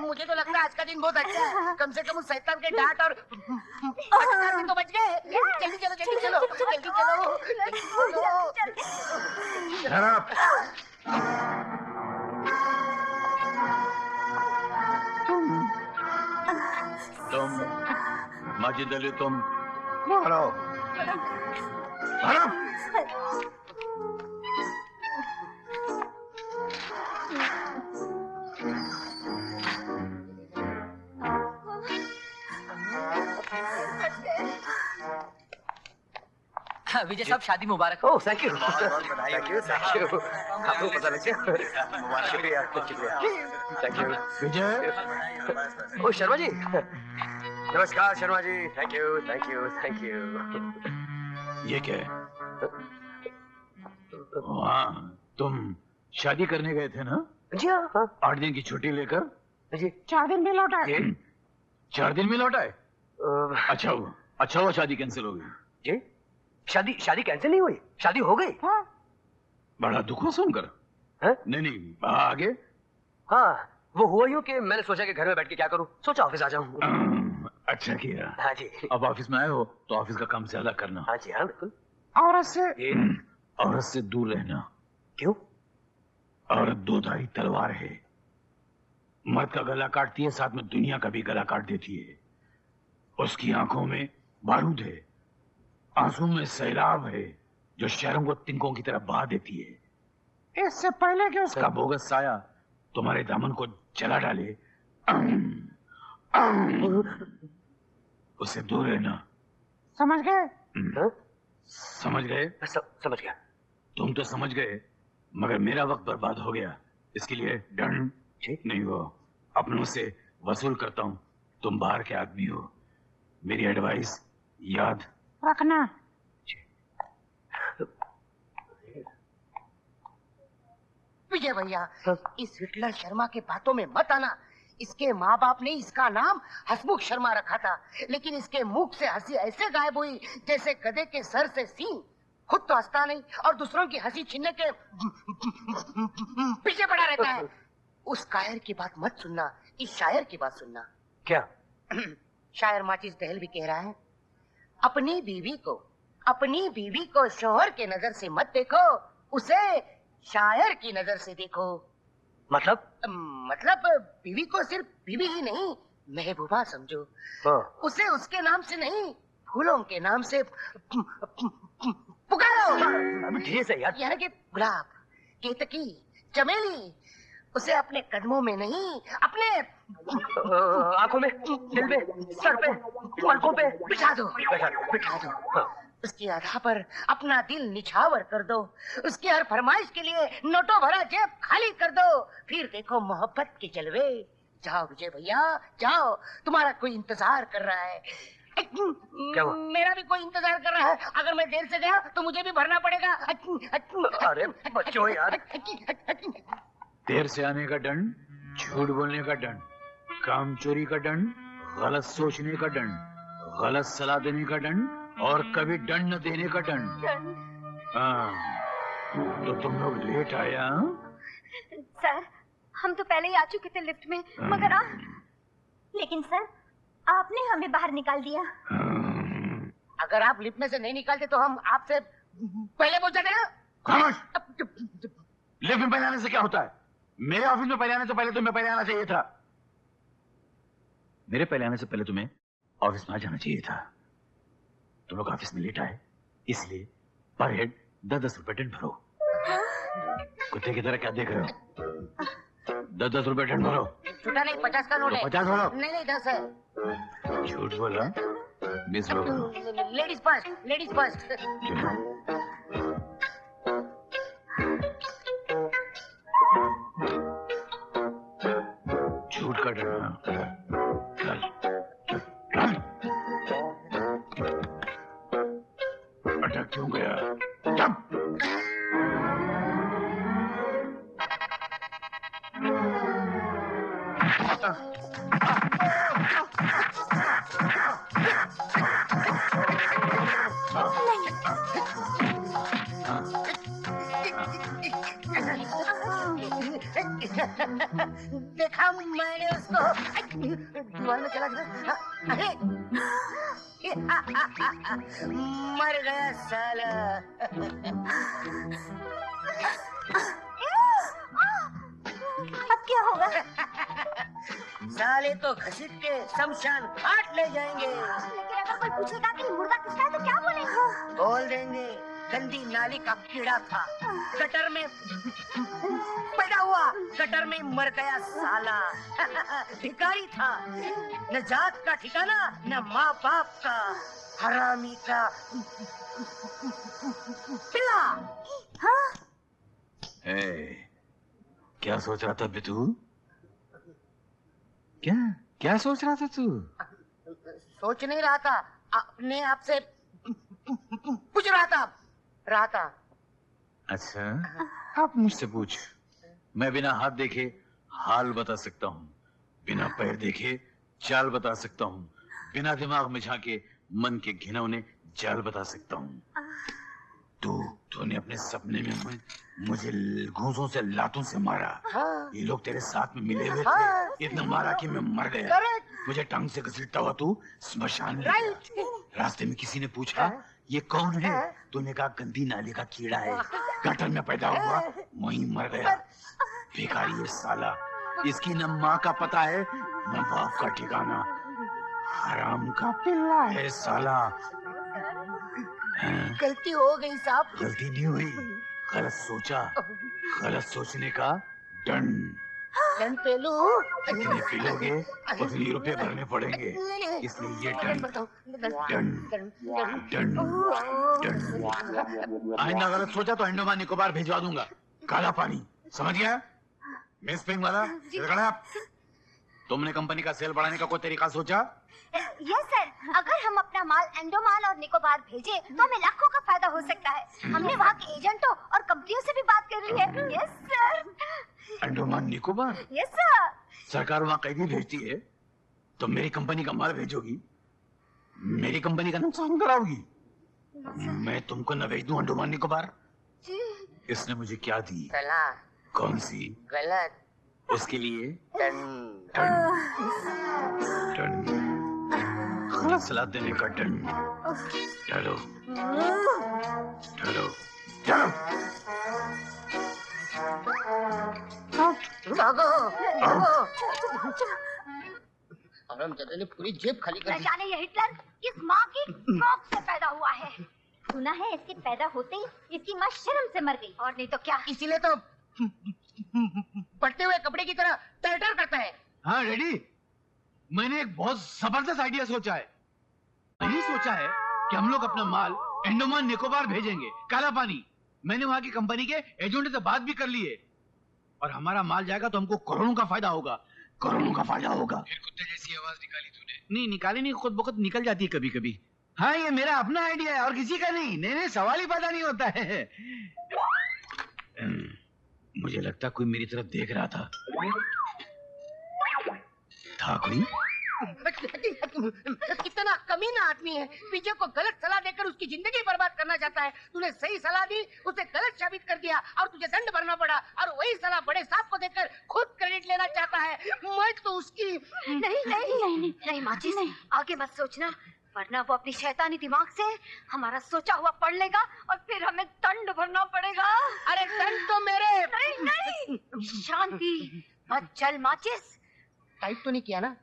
मुझे तो लगता है आज का दिन बहुत अच्छा है। कम से कम उस शैतान के डांट और फटकार से तो बच गए। जल्दी चलो, जल्दी चलो, जल्दी चलो, तुम माजिद अली, तुम मारो, मारो। विजय साहब, शादी मुबारक हो। Oh, thank you, thank you, thank you. आपको पता लग गया, शुक्रिया, शुक्रिया, thank you. Vijay, oh Sharma ji, नमस्कार Sharma ji, thank you, thank you, thank you. ये क्या है? हाँ, तुम शादी करने गए थे ना? जी हाँ। 8 दिन की छुट्टी लेकर? जी। 4 दिन में लौट आए। 4 दिन में लौट आए? अच्छा हुआ शादी कैंसिल हो गई। जी? शादी कैंसिल नहीं हुई, शादी हो गई। हाँ। बड़ा दुख हुआ सुनकर। नहीं, आगे? हाँ, वो हुआ यूं कि मैंने सोचा कि घर में बैठ के क्या करूं, सोचा ऑफिस आ जाऊं। अच्छा किया। हाँ जी। अब ऑफिस में आए हो तो ऑफिस का काम ज्यादा करना। हाँ जी, हाँ बिल्कुल। औरत से दूर रहना। क्यों? औरत दोधारी तलवार है, मर्द का गला काटती है, साथ में दुनिया का भी गला काट देती है। उसकी आंखों में बारूद है, आंसू में सैलाब है जो शहरों को तिनकों की तरह बहा देती है। इससे पहले कि उसका बोगस साया तुम्हारे दामन को जला डाले, उससे दूर रहना। समझ गए? समझ गए? समझ गया। तुम तो समझ गए, मगर मेरा वक्त बर्बाद हो गया। इसके लिए दंड नहीं हो, अपनों से वसूल करता हूँ। तुम बाहर के आदमी हो, मेरी एडवाइस याद रखना। विजय भैया, इस हिटलर शर्मा के बातों में मत आना। इसके माँ बाप ने इसका नाम हसमुख शर्मा रखा था, लेकिन इसके मुख से हंसी ऐसे गायब हुई जैसे गधे के सर से सींग। खुद तो हंसता नहीं और दूसरों की हंसी छीनने के पीछे पड़ा रहता है। उस कायर की बात मत सुनना, इस शायर की बात सुनना। क्या? शायर माचिस दहल भी कह रहा है, अपनी बीवी को शोहर के नजर से मत देखो, उसे शायर की नजर से देखो। मतलब बीवी को सिर्फ बीवी ही नहीं, महबूबा समझो। उसे उसके नाम से नहीं, फूलों के नाम से पुकारो। धीरे से यार। यार कि गुलाब, केतकी, चमेली, उसे अपने कदमों में नहीं, अपने आंखों में, दिल में, सर पे, पलकों पे बिठा दो। उसकी अदा पर अपना दिल निछावर कर दो। उसकी हर फरमाइश के लिए नोटों भरा जेब खाली कर दो। फिर देखो मोहब्बत के जलवे। जाओ विजय भैया, जाओ, तुम्हारा कोई इंतजार कर रहा है। क्या हुआ? मेरा भी कोई इंतजार कर रहा है। अगर मैं देर से गया तो मुझे भी भरना पड़ेगा। अरे बच्चों यार। देर से आने का दंड, झूठ बोलने का दंड, काम चोरी का दंड, गलत सोचने का दंड, गलत सलाह देने का दंड और कभी दंड न देने का दंड। तो तुम लोग लेट आया? सर, हम तो पहले ही आ चुके थे लिफ्ट में, मगर लेकिन सर आपने हमें बाहर निकाल दिया। अगर आप लिफ्ट में से नहीं निकालते तो हम आपसे पहले पहुंच जाते ना। खामोश! लिफ्ट में पहले आने से क्या होता है? मेरे ऑफिस में पहले आने से पहले तुम्हें पहले आना चाहिए था। मेरे पहले आने से पहले तुम्हें ऑफिस में आ जाना चाहिए था। तुम लोग ऑफिस में लेट आए, इसलिए पर हेड 10-10 रुपए दंड भरो। कुत्ते की तरह क्या देख रहे हो? 10-10 रुपए दंड भरो। छोटा नहीं, 50 का नोट है। 50 भरो। नहीं 10 है। झूठ बोला, 20 रुपए। Ladies first, ladies first. झूठ का डर। अटक क्यों गया? देखा मैंने उसको, दीवार में चला गया। अरे मर गया साला। अब क्या होगा? साले तो घसीट के शमशान घाट ले जाएंगे। लेकिन अगर कोई पूछेगा कि मुर्दा किसका है तो क्या बोलेंगे? बोल देंगे गंदी नाली का कीड़ा था, गटर में पैदा हुआ, गटर में मर गया साला। भिखारी था, न जात का ठिकाना न माँ बाप का, हरामी का पिल्ला। हाँ? क्या सोच रहा था बितू? क्या सोच रहा था तू? सोच नहीं रहा था, अपने आप से पूछ रहा था। अच्छा, आप मुझसे पूछ। मैं बिना हाथ देखे हाल बता सकता हूँ, बिना पैर देखे चाल बता सकता हूँ, बिना दिमाग में झांके मन के घिनौने जाल बता सकता हूँ। तूने अपने सपने में मुझे घूंसों से लातों से मारा। हाँ। ये लोग तेरे साथ में मिले हुए हाँ। थे, इतना मारा कि मैं मर गया। मुझे टांग से घसीटता हुआ तू स्मशान ले गया। रास्ते में किसी ने पूछा ये कौन है? तूने कहा गंदी नाली का कीड़ा है, गटर में पैदा हुआ, वहीं मर गया। भिखारी है साला, इसकी न माँ का पता है न बाप का ठिकाना, हराम का पिल्ला है साला। गलती हो गई साहब। गलती नहीं हुई, गलत सोचा, गलत सोचने का दंड। दंड पे लूं? जितने पीलोगे उतने रुपए भरने पड़ेंगे, इसलिए ये दंड। आइंदा गलत सोचा तो अंडमान निकोबार भिजवा दूंगा। काला पानी, समझ गया? मिस पिंग वाला, इधर खड़े आप। तुमने कंपनी का सेल बढ़ाने का कोई तरीका सोचा? यस सर, अगर हम अपना माल अंडमान और निकोबार भेजे तो हमें लाखों का फायदा हो सकता है। हमने वहाँ के एजेंटों और कंपनियों से भी बात कर ली है। Yes sir. Andaman Nicobar? Yes sir. सरकार वहाँ कैदी भेजती है, तो मेरी कंपनी का माल भेजोगी, मेरी कंपनी का नुकसान कराओगी। मैं तुमको न भेज दूं अंडमान निकोबार? इसने मुझे क्या दी? सलाह। कौन सी? गलत। उसके लिए दंड। गलत सलाह देने का दंड। चलो चलो चलो। भागो। हरामजादे ने पूरी जेब खाली कर न दी। जाने ये हिटलर किस माँ की कोख से पैदा हुआ है। सुना है इसके पैदा होते ही इसकी माँ शर्म से मर गई, और नहीं तो क्या। इसीलिए तो पड़ते हुए कपड़े की तरह टर्टर करता है। हाँ रेडी, मैंने एक बहुत जबरदस्त आइडिया सोचा है। नहीं सोचा है कि हम लोग अपना माल अंडमान निकोबार भेजेंगे, काला पानी। मैंने वहां की कंपनी के एजेंट से बात भी कर ली है, और हमारा माल जाएगा तो हमको करोड़ों का फायदा होगा, करोड़ों का फायदा होगा। फिर कुत्ते जैसी आवाज निकाली तूने? नहीं निकाली नहीं, खुद बखुद निकल जाती है कभी कभी। हाँ ये मेरा अपना आइडिया है और किसी का नहीं। नहीं सवाल ही पैदा नहीं होता है। मुझे लगता कोई मेरी तरफ देख रहा था कोई? कितना कमीना आदमी है, पीछे को गलत सलाह देकर उसकी जिंदगी बर्बाद करना चाहता है। तूने सही सलाह दी, उसे गलत साबित कर दिया और तुझे दंड भरना पड़ा, और वही सलाह बड़े साहब को देकर खुद क्रेडिट लेना चाहता है। मैं तो उसकी नहीं माचिस, आगे मत सोचना, वरना वो अपनी शैतानी दिमाग से हमारा सोचा हुआ पढ़ लेगा और फिर हमें दंड भरना पड़ेगा। अरे दंड तो मेरे। नहीं शांति, मत चल माचिस। टाइप तो नहीं किया ना?